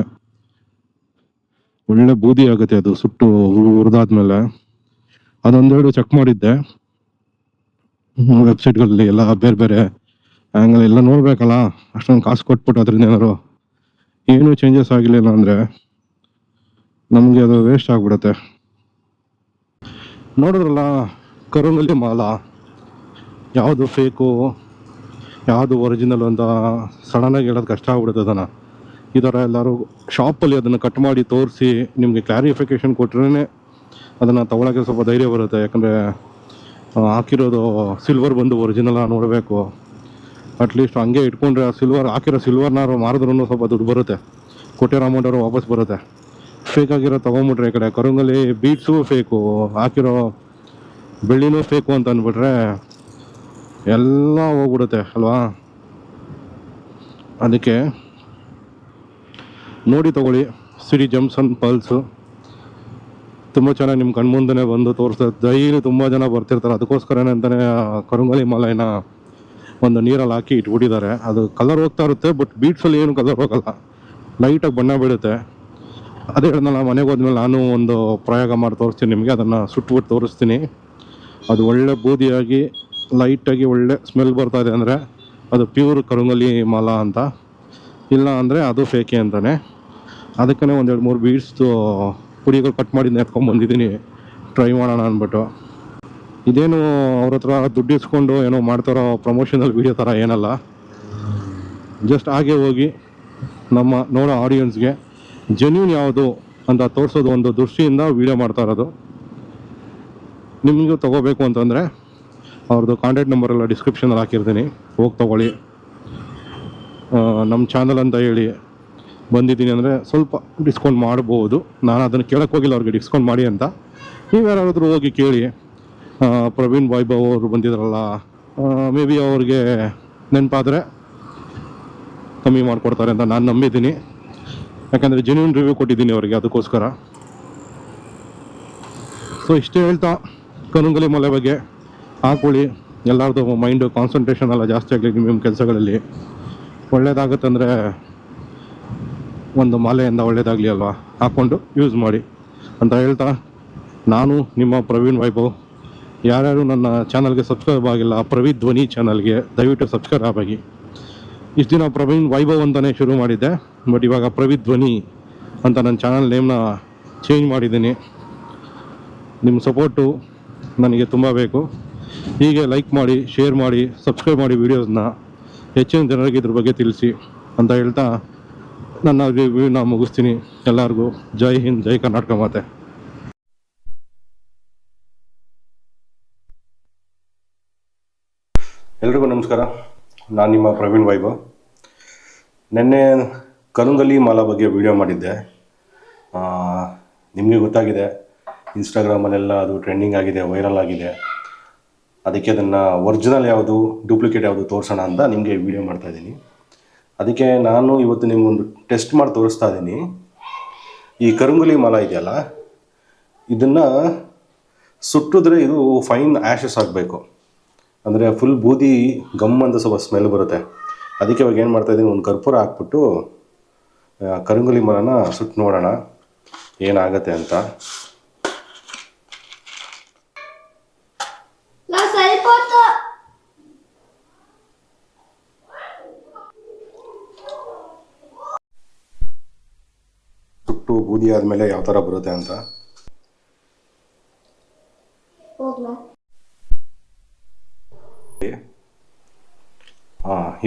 ಒಳ್ಳೆ ಬೂದಿ ಆಗುತ್ತೆ ಅದು ಸುಟ್ಟು ಹುರಿದಾದ್ಮೇಲೆ. ಅದೊಂದೆರಡು ಚೆಕ್ ಮಾಡಿದ್ದೆ ವೆಬ್ಸೈಟ್ಗಳಲ್ಲಿ ಎಲ್ಲ, ಬೇರೆ ಬೇರೆ ಆ್ಯಂಗಲ್ ಎಲ್ಲ ನೋಡ್ಬೇಕಲ್ಲ, ಅಷ್ಟೊಂದು ಕಾಸು ಕೊಟ್ಬಿಟ್ಟು ಅದರಿಂದ ಏನಾದ್ರು ಏನೂ ಚೇಂಜಸ್ ಆಗಿರಲಿಲ್ಲ ಅಂದರೆ ನಮಗೆ ಅದು ವೇಸ್ಟ್ ಆಗಿಬಿಡುತ್ತೆ. ನೋಡಿದ್ರಲ್ಲ ಕರಂಗಲಿ ಮಾಲ, ಯಾವುದು ಫೇಕು ಯಾವುದು ಒರಿಜಿನಲ್ ಅಂತ ಸಡನ್ನಾಗಿ ಹೇಳೋದು ಕಷ್ಟ ಆಗ್ಬಿಡುತ್ತೆ ಅದನ್ನು. ಈ ಥರ ಎಲ್ಲರೂ ಶಾಪಲ್ಲಿ ಅದನ್ನು ಕಟ್ ಮಾಡಿ ತೋರಿಸಿ ನಿಮಗೆ ಕ್ಲಾರಿಫಿಕೇಷನ್ ಕೊಟ್ರೇ ಅದನ್ನು ತೊಗೊಳಕ್ಕೆ ಸ್ವಲ್ಪ ಧೈರ್ಯ ಬರುತ್ತೆ. ಯಾಕಂದರೆ ಹಾಕಿರೋದು ಸಿಲ್ವರ್ ಬಂದು ಒರಿಜಿನಲ್ ನೋಡಬೇಕು. ಅಟ್ಲೀಸ್ಟ್ ಹಂಗೆ ಇಟ್ಕೊಂಡ್ರೆ ಸಿಲ್ವರ್ ಹಾಕಿರೋ ಸಿಲ್ವರ್ನಾರು ಮಾರಿದ್ರೂ ಸ್ವಲ್ಪ ದುಡ್ಡು ಬರುತ್ತೆ, ಕೊಟ್ಟಿರೋ ಅಮೌಂಟ್ ಅವರು ವಾಪಸ್ ಬರುತ್ತೆ. ಫೇಕ್ ಆಗಿರೋ ತೊಗೊಂಬಿಟ್ರೆ ಈ ಕಡೆ ಕರಂಗಲಿ ಬೀಟ್ಸು ಫೇಕು, ಹಾಕಿರೋ ಬೆಳ್ಳಿನೂ ಫೇಕು ಅಂತ ಅಂದ್ಬಿಟ್ರೆ ಎಲ್ಲ ಹೋಗ್ಬಿಡುತ್ತೆ ಅಲ್ವಾ. ಅದಕ್ಕೆ ನೋಡಿ ತಗೊಳ್ಳಿ, ಸಿಟಿ ಜೆಮ್ಸ್ ಆ್ಯಂಡ್ ಪಲ್ಸು ತುಂಬ ಚೆನ್ನಾಗಿ ನಿಮ್ಮ ಕಣ್ಮುಂದೆ ಬಂದು ತೋರಿಸ್ತದೆ. ಡೈಲಿ ತುಂಬ ಜನ ಬರ್ತಿರ್ತಾರೆ, ಅದಕ್ಕೋಸ್ಕರನೇ ಅಂತಲೇ ಕರಂಗಲಿ ಮಾಲೆನ ಒಂದು ನೀರಲ್ಲಿ ಹಾಕಿ ಇಟ್ಬಿಟ್ಟಿದ್ದಾರೆ. ಅದು ಕಲರ್ ಹೋಗ್ತಾ ಇರುತ್ತೆ, ಬಟ್ ಬೀಟ್ಸಲ್ಲಿ ಏನು ಕಲರ್ ಹೋಗಲ್ಲ, ಲೈಟಾಗಿ ಬಣ್ಣ ಬೀಳುತ್ತೆ. ಅದೇ ಹೇಳಿದ್ನಲ್ಲ, ಮನೆಗೆ ಹೋದ್ಮೇಲೆ ನಾನು ಒಂದು ಪ್ರಯೋಗ ಮಾಡಿ ತೋರಿಸ್ತೀನಿ ನಿಮಗೆ. ಅದನ್ನು ಸುಟ್ಬಿಟ್ಟು ತೋರಿಸ್ತೀನಿ. ಅದು ಒಳ್ಳೆ ಬೂದಿಯಾಗಿ ಲೈಟಾಗಿ ಒಳ್ಳೆ ಸ್ಮೆಲ್ ಬರ್ತಾ ಇದೆ ಅಂದರೆ ಅದು ಪ್ಯೂರ್ ಕರಂಗಲಿ ಮಾಲ ಅಂತ, ಇಲ್ಲ ಅಂದರೆ ಅದು ಫೇಕೆ ಅಂತಲೇ. ಅದಕ್ಕೇ ಒಂದು 2-3 ಬೀಡ್ಸ್ದು ಪುಡಿಗಳು ಕಟ್ ಮಾಡಿ ಎತ್ಕೊಂಡ್ಬಂದಿದ್ದೀನಿ, ಟ್ರೈ ಮಾಡೋಣ ಅಂದ್ಬಿಟ್ಟು. ಇದೇನು ಅವ್ರ ಹತ್ರ ದುಡ್ಡು ಇಸ್ಕೊಂಡು ಏನೋ ಮಾಡ್ತಾರೋ ಪ್ರಮೋಷನಲ್ ವೀಡಿಯೋ ಥರ ಏನಲ್ಲ. ಜಸ್ಟ್ ಹಾಗೆ ಹೋಗಿ ನಮ್ಮ ನೋಡೋ ಆಡಿಯನ್ಸ್ಗೆ ಜೆನ್ಯೂನ್ ಯಾವುದು ಅಂತ ತೋರಿಸೋದು ಒಂದು ದೃಷ್ಟಿಯಿಂದ ವೀಡಿಯೋ ಮಾಡ್ತಾ ಇರೋದು. ನಿಮಗೂ ತೊಗೋಬೇಕು ಅಂತಂದರೆ ಅವ್ರದ್ದು ಕಾಂಟ್ಯಾಕ್ಟ್ ನಂಬರೆಲ್ಲ ಡಿಸ್ಕ್ರಿಪ್ಷನಲ್ಲಿ ಹಾಕಿರ್ತೀನಿ, ಹೋಗಿ ತೊಗೊಳ್ಳಿ. ನಮ್ಮ ಚಾನಲ್ ಅಂತ ಹೇಳಿ ಬಂದಿದ್ದೀನಿ ಅಂದರೆ ಸ್ವಲ್ಪ ಡಿಸ್ಕೌಂಟ್ ಮಾಡ್ಬೋದು. ನಾನು ಅದನ್ನು ಕೇಳಕ್ಕೆ ಹೋಗಿಲ್ಲ ಅವ್ರಿಗೆ ಡಿಸ್ಕೌಂಟ್ ಮಾಡಿ ಅಂತ. ನೀವು ಯಾರಾದರೂ ಹೋಗಿ ಕೇಳಿ. ಪ್ರವೀಣ್ ವೈಭವ್ ಅವರು ಬಂದಿದ್ರಲ್ಲ, ಮೇ ಬಿ ಅವ್ರಿಗೆ ನೆನಪಾದರೆ ಕಮ್ಮಿ ಮಾಡಿಕೊಡ್ತಾರೆ ಅಂತ ನಾನು ನಂಬಿದ್ದೀನಿ. ಯಾಕಂದರೆ ಜೆನ್ಯೂನ್ ರಿವ್ಯೂ ಕೊಟ್ಟಿದ್ದೀನಿ ಅವರಿಗೆ, ಅದಕ್ಕೋಸ್ಕರ. ಸೊ ಇಷ್ಟೇ ಹೇಳ್ತಾ, ಕರಂಗಲಿ ಮಾಲೆ ಬಗ್ಗೆ ಹಾಕೊಳ್ಳಿ. ಎಲ್ಲರದ್ದು ಮೈಂಡು ಕಾನ್ಸಂಟ್ರೇಷನ್ ಎಲ್ಲ ಜಾಸ್ತಿ ಆಗಲಿ ನಿಮ್ಮ ಕೆಲಸಗಳಲ್ಲಿ. ಒಳ್ಳೇದಾಗುತ್ತಂದರೆ ಒಂದು ಮಾಲೆಯಿಂದ ಒಳ್ಳೇದಾಗಲಿ ಅಲ್ವಾ, ಹಾಕ್ಕೊಂಡು ಯೂಸ್ ಮಾಡಿ ಅಂತ ಹೇಳ್ತಾ, ನಾನು ನಿಮ್ಮ ಪ್ರವೀಣ್ ವೈಭವ್. ಯಾರ್ಯಾರು ನನ್ನ ಚಾನಲ್ಗೆ ಸಬ್ಸ್ಕ್ರೈಬ್ ಆಗಿಲ್ಲ, ಪ್ರವೀಣ್ ಧ್ವನಿ ಚಾನಲ್ಗೆ ದಯವಿಟ್ಟು ಸಬ್ಸ್ಕ್ರೈಬ್ ಆಗಿ. ಇಷ್ಟು ದಿನ ಪ್ರವೀಣ್ ವೈಭವ್ ಅಂತಲೇ ಶುರು ಮಾಡಿದ್ದೆ, ಬಟ್ ಇವಾಗ ಪ್ರವೀಣ್ ಧ್ವನಿ ಅಂತ ನನ್ನ ಚಾನಲ್ ನೇಮ್ನ ಚೇಂಜ್ ಮಾಡಿದ್ದೀನಿ. ನಿಮ್ಮ ಸಪೋರ್ಟು ನನಗೆ ತುಂಬ ಬೇಕು. ಹೀಗೆ ಲೈಕ್ ಮಾಡಿ, ಶೇರ್ ಮಾಡಿ, ಸಬ್ಸ್ಕ್ರೈಬ್ ಮಾಡಿ ವೀಡಿಯೋಸ್ನ ಹೆಚ್ಚಿನ ಜನರಿಗೆ ಇದ್ರ ಬಗ್ಗೆ ತಿಳಿಸಿ ಅಂತ ಹೇಳ್ತಾ ನನ್ನ ರಿವ್ಯೂನ ಮುಗಿಸ್ತೀನಿ. ಎಲ್ಲರಿಗೂ ಜೈ ಹಿಂದ್, ಜೈ ಕರ್ನಾಟಕ ಮಾತೆ. ಎಲ್ರಿಗೂ ನಮಸ್ಕಾರ, ನಾನು ನಿಮ್ಮ ಪ್ರವೀಣ್ ವೈಭವ್. ನಿನ್ನೆ ಕರಂಗಲಿ ಮಾಲ ಬಗ್ಗೆ ವಿಡಿಯೋ ಮಾಡಿದ್ದೆ. ನಿಮಗೆ ಗೊತ್ತಾಗಿದೆ, ಇನ್ಸ್ಟಾಗ್ರಾಮಲ್ಲೆಲ್ಲ ಅದು ಟ್ರೆಂಡಿಂಗ್ ಆಗಿದೆ, ವೈರಲ್ ಆಗಿದೆ. ಅದಕ್ಕೆ ಅದನ್ನು ಒರಿಜಿನಲ್ ಯಾವುದು ಡೂಪ್ಲಿಕೇಟ್ ಯಾವುದು ತೋರಿಸೋಣ ಅಂತ ನಿಮಗೆ ವಿಡಿಯೋ ಮಾಡ್ತಾಯಿದ್ದೀನಿ. ಅದಕ್ಕೆ ನಾನು ಇವತ್ತು ನಿಮಗೊಂದು ಟೆಸ್ಟ್ ಮಾಡಿ ತೋರಿಸ್ತಾ ಇದ್ದೀನಿ. ಈ ಕರಂಗಲಿ ಮಾಲ ಇದೆಯಲ್ಲ, ಇದನ್ನು ಸುಟ್ಟಿದ್ರೆ ಇದು ಫೈನ್ ಆ್ಯಶಸ್ ಆಗಬೇಕು. ಅಂದರೆ ಫುಲ್ ಬೂದಿ ಗಮ್ ಅಂತ ಸ್ವಲ್ಪ ಸ್ಮೆಲ್ ಬರುತ್ತೆ. ಅದಕ್ಕೆ ಇವಾಗ ಏನು ಮಾಡ್ತಾಯಿದ್ದೀನಿ, ಒಂದು ಕರ್ಪೂರ ಹಾಕ್ಬಿಟ್ಟು ಕರಂಗಲಿ ಮಾಲನ ಸುಟ್ಟು ನೋಡೋಣ ಏನಾಗತ್ತೆ ಅಂತ. ಸುಟ್ಟು ಬೂದಿ ಬೂದಿ ಆದಮೇಲೆ ಯಾವ ಥರ ಬರುತ್ತೆ ಅಂತ.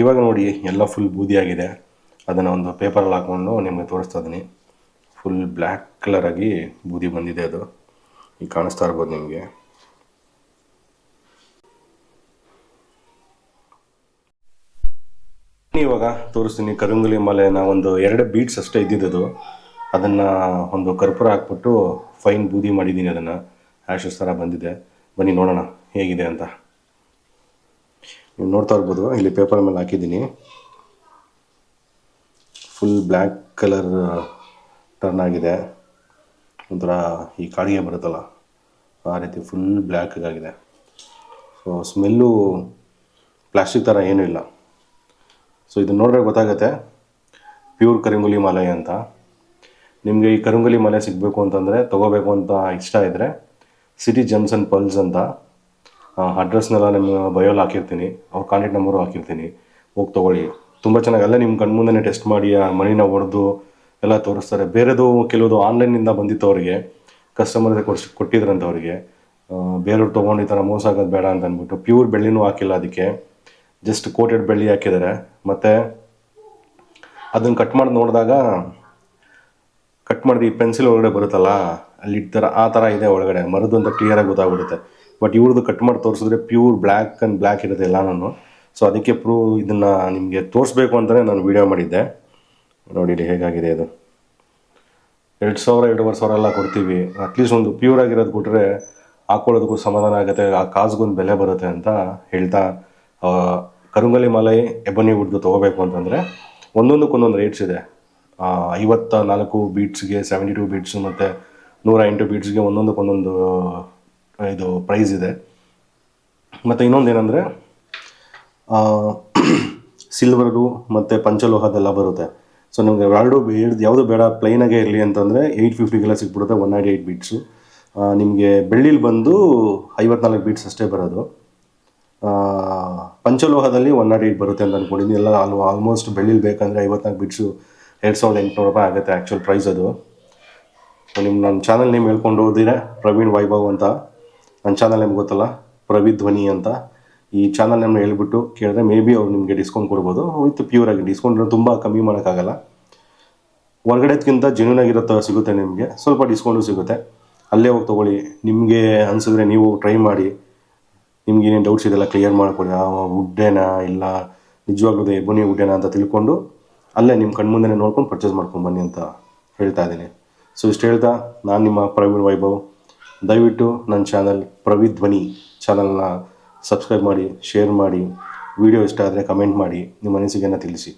ಇವಾಗ ನೋಡಿ ಎಲ್ಲ ಫುಲ್ ಬೂದಿ ಆಗಿದೆ. ಅದನ್ನು ಒಂದು ಪೇಪರಲ್ಲಿ ಹಾಕ್ಕೊಂಡು ನಿಮಗೆ ತೋರಿಸ್ತಾ ಇದ್ದೀನಿ. ಫುಲ್ ಬ್ಲ್ಯಾಕ್ ಕಲರ್ ಆಗಿ ಬೂದಿ ಬಂದಿದೆ. ಅದು ಈಗ ಕಾಣಿಸ್ತಾ ಇರ್ಬೋದು ನಿಮಗೆ. ಇವಾಗ ತೋರಿಸ್ತೀನಿ ಕರಂಗುಲಿ ಮಾಲೆನ ಒಂದು 2 ಬೀಡ್ಸ್ ಅಷ್ಟೇ ಇದ್ದಿದ್ದು. ಅದನ್ನು ಒಂದು ಕರ್ಪೂರ ಹಾಕ್ಬಿಟ್ಟು ಫೈನ್ ಬೂದಿ ಮಾಡಿದ್ದೀನಿ. ಅದನ್ನು ಆ್ಯಶಸ್ ಥರ ಬಂದಿದೆ. ಬನ್ನಿ ನೋಡೋಣ ಹೇಗಿದೆ ಅಂತ. ನೀವು ನೋಡ್ತಾ ಇರ್ಬೋದು, ಇಲ್ಲಿ ಪೇಪರ್ ಮೇಲೆ ಹಾಕಿದ್ದೀನಿ. ಫುಲ್ ಬ್ಲ್ಯಾಕ್ ಕಲರ್ ಟರ್ನ್ ಆಗಿದೆ. ಒಂಥರ ಈ ಕಾಡಿಗೆ ಬರುತ್ತಲ್ಲ ಆ ರೀತಿ ಫುಲ್ ಬ್ಲ್ಯಾಕ್ ಆಗಿದೆ. ಸೊ ಸ್ಮೆಲ್ಲು ಪ್ಲಾಸ್ಟಿಕ್ ಥರ ಏನೂ ಇಲ್ಲ. ಸೊ ಇದು ನೋಡಿದ್ರೆ ಗೊತ್ತಾಗುತ್ತೆ ಪ್ಯೂರ್ ಕರಂಗುಲಿ ಮಾಲೆ ಅಂತ. ನಿಮಗೆ ಈ ಕರಂಗುಲಿ ಮಾಲೆ ಸಿಗಬೇಕು ಅಂತಂದರೆ, ತೊಗೋಬೇಕು ಅಂತ ಇಷ್ಟ ಇದ್ದರೆ ಸಿಟಿ ಜೆಮ್ಸ್ ಆ್ಯಂಡ್ ಪರ್ಲ್ಸ್ ಅಂತ ಅಡ್ರೆಸ್ನೆಲ್ಲ ನಿಮ್ಮ ಬಯೋಲ್ಲಿ ಹಾಕಿರ್ತೀನಿ. ಅವ್ರ ಕಾಂಟ್ಯಾಕ್ಟ್ ನಂಬರು ಹಾಕಿರ್ತೀನಿ. ಹೋಗಿ ತೊಗೊಳ್ಳಿ. ತುಂಬ ಚೆನ್ನಾಗಿ ಅಲ್ಲೇ ನಿಮ್ಮ ಕಣ್ಮುಂದೆ ಟೆಸ್ಟ್ ಮಾಡಿ ಆ ಮಣಿನ ಹೊಡೆದು ಎಲ್ಲ ತೋರಿಸ್ತಾರೆ. ಬೇರೆದು ಕೆಲವುದು ಆನ್ಲೈನಿಂದ ಬಂದಿತ್ತು ಅವರಿಗೆ, ಕಸ್ಟಮರ್ಗೆ ಕೊಟ್ಟಿದ್ರಂತ ಅವರಿಗೆ. ಬೇರೆಯವ್ರು ತೊಗೊಂಡು ಈ ಥರ ಮೋಸ ಆಗೋದು ಬೇಡ ಅಂತ ಅಂದ್ಬಿಟ್ಟು ಪ್ಯೂರ್ ಬೆಳ್ಳಿನೂ ಹಾಕಿಲ್ಲ, ಅದಕ್ಕೆ ಜಸ್ಟ್ ಕೋಟೆಡ್ ಬೆಳ್ಳಿ ಹಾಕಿದ್ದಾರೆ. ಮತ್ತು ಅದನ್ನು ಕಟ್ ಮಾಡಿ ನೋಡಿದಾಗ, ಕಟ್ ಮಾಡಿದ ಈ ಪೆನ್ಸಿಲ್ ಒಳಗಡೆ ಬರುತ್ತಲ್ಲ ಅಲ್ಲಿ ಆ ಥರ ಇದೆ ಒಳಗಡೆ, ಮರದು ಅಂತ ಕ್ಲಿಯರಾಗಿ ಗೊತ್ತಾಗ್ಬಿಡುತ್ತೆ. ಬಟ್ ಇವ್ರದ್ದು ಕಟ್ ಮಾಡಿ ತೋರಿಸಿದ್ರೆ ಪ್ಯೂರ್ ಬ್ಲ್ಯಾಕ್ ಆ್ಯಂಡ್ ಬ್ಲ್ಯಾಕ್ ಇರುತ್ತೆ ಎಲ್ಲನೂ. ಸೊ ಅದಕ್ಕೆ ಇದನ್ನು ನಿಮಗೆ ತೋರಿಸ್ಬೇಕು ಅಂತಲೇ ನಾನು ವೀಡಿಯೋ ಮಾಡಿದ್ದೆ. ನೋಡಿ ಹೇಗಾಗಿದೆ ಇದು. 2,000 2,500 ಎಲ್ಲ ಕೊಡ್ತೀವಿ. ಅಟ್ಲೀಸ್ಟ್ ಒಂದು ಪ್ಯೂರ್ ಆಗಿರೋದು ಕೊಟ್ಟರೆ ಹಾಕ್ಕೊಳ್ಳೋದಕ್ಕೂ ಸಮಾಧಾನ ಆಗುತ್ತೆ, ಆ ಕಾಸಿಗೊಂದು ಬೆಲೆ ಬರುತ್ತೆ ಅಂತ ಹೇಳ್ತಾ, ಕರಂಗುಲಿ ಮಾಲೆ ಎಬನಿ ವುಡ್ದು ತೊಗೋಬೇಕು ಅಂತಂದರೆ ಒಂದೊಂದಕ್ಕೊಂದೊಂದು ರೇಟ್ಸ್ ಇದೆ. 54 ಬೀಟ್ಸ್ಗೆ 72 ಬೀಟ್ಸು ಮತ್ತು 108 ಬೀಟ್ಸ್ಗೆ ಒಂದೊಂದಕ್ಕೊಂದೊಂದು ಇದು ಪ್ರೈಸ್ ಇದೆ. ಮತ್ತು ಇನ್ನೊಂದು ಏನಂದರೆ ಸಿಲ್ವರು ಮತ್ತು ಪಂಚಲೋಹದೆಲ್ಲ ಬರುತ್ತೆ. ಸೊ ನಿಮಗೆ ಯಾವುದು ಬೇಡ ಪ್ಲೈನಾಗೇ ಇರಲಿ ಅಂತಂದರೆ 850ಗೆಲ್ಲ ಸಿಕ್ಬಿಡುತ್ತೆ 198 ಬೀಟ್ಸು. ನಿಮಗೆ ಬೆಳ್ಳಿಲಿ ಬಂದು 54 ಬೀಟ್ಸ್ ಅಷ್ಟೇ ಬರೋದು. ಪಂಚಲೋಹದಲ್ಲಿ 108 ಬರುತ್ತೆ ಅಂತ ಅಂದ್ಕೊಂಡಿದ್ದೀನಿ. ಎಲ್ಲ ಆಲ್ಮೋಸ್ಟ್ ಬೆಳ್ಳಿಲಿ ಬೇಕಂದರೆ 54 ಬೀಟ್ಸು 2,800 ರೂಪಾಯಿ ಆಗುತ್ತೆ ಆ್ಯಕ್ಚುಲ್ ಪ್ರೈಸ್ ಅದು. ಸೊ ನನ್ನ ಚಾನಲ್ ನೇಮ್ ಹೇಳ್ಕೊಂಡು ಹೋದಿರೆ ಪ್ರವೀಣ್ ವೈಭವ್ ಅಂತ. ನನ್ನ ಚಾನಲ್ ನೇಮ್ ಗೊತ್ತಲ್ಲ, ಪ್ರವೀಣ್ ಧ್ವನಿ ಅಂತ. ಈ ಚಾನಲ್ ನೇಮ್ನ ಹೇಳ್ಬಿಟ್ಟು ಕೇಳಿದ್ರೆ ಮೇ ಬಿ ಅವ್ರು ನಿಮಗೆ ಡಿಸ್ಕೌಂಟ್ ಕೊಡ್ಬೋದು. ವಿತ್ ಪ್ಯೂರ್ ಆಗಿ ಡಿಸ್ಕೌಂಟ್ ತುಂಬ ಕಮ್ಮಿ ಮಾಡೋಕ್ಕಾಗಲ್ಲ. ಹೊರಗಡೆದ್ಕಿಂತ ಜೆನ್ಯೂನ್ ಆಗಿರೋ ಸಿಗುತ್ತೆ ನಿಮಗೆ, ಸ್ವಲ್ಪ ಡಿಸ್ಕೌಂಟು ಸಿಗುತ್ತೆ. ಅಲ್ಲೇ ಹೋಗಿ ತೊಗೊಳ್ಳಿ. ನಿಮಗೆ ಅನಿಸಿದ್ರೆ ನೀವು ಟ್ರೈ ಮಾಡಿ. ನಿಮ್ಗೆ ಏನೇನು ಡೌಟ್ಸ್ ಇದೆಲ್ಲ ಕ್ಲಿಯರ್ ಮಾಡ್ಕೊಳ್ಳಿ. ವುಡ್ಡೇನಾ ಇಲ್ಲ ನಿಜವಾಗ್ಲೂ ಎಬನಿ ವುಡ್ಡೇನಾ ಅಂತ ತಿಳ್ಕೊಂಡು ಅಲ್ಲೇ ನಿಮ್ಮ ಕಣ್ಮುಂದೆ ನೋಡ್ಕೊಂಡು ಪರ್ಚೇಸ್ ಮಾಡ್ಕೊಂಡು ಬನ್ನಿ ಅಂತ ಹೇಳ್ತಾ ಇದ್ದೀನಿ. ಸೊ ಇಷ್ಟು ಹೇಳ್ತಾ ನಾನು ನಿಮ್ಮ ಪ್ರವೀಣ್ ವೈಭವ್. ದಯವಿಟ್ಟು ನನ್ನ ಚಾನಲ್ ಪ್ರವೀಣ್ ಧ್ವನಿ ಚಾನಲ್ನ ಸಬ್ಸ್ಕ್ರೈಬ್ ಮಾಡಿ, ಶೇರ್ ಮಾಡಿ. ವಿಡಿಯೋ ಇಷ್ಟ ಆದರೆ ಕಮೆಂಟ್ ಮಾಡಿ, ನಿಮ್ಮ ಅನಿಸಿಕೆಯನ್ನು ತಿಳಿಸಿ.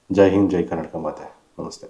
ಜೈ ಹಿಂದ್, ಜೈ ಕರ್ನಾಟಕ ಮಾತೆ. ನಮಸ್ತೆ.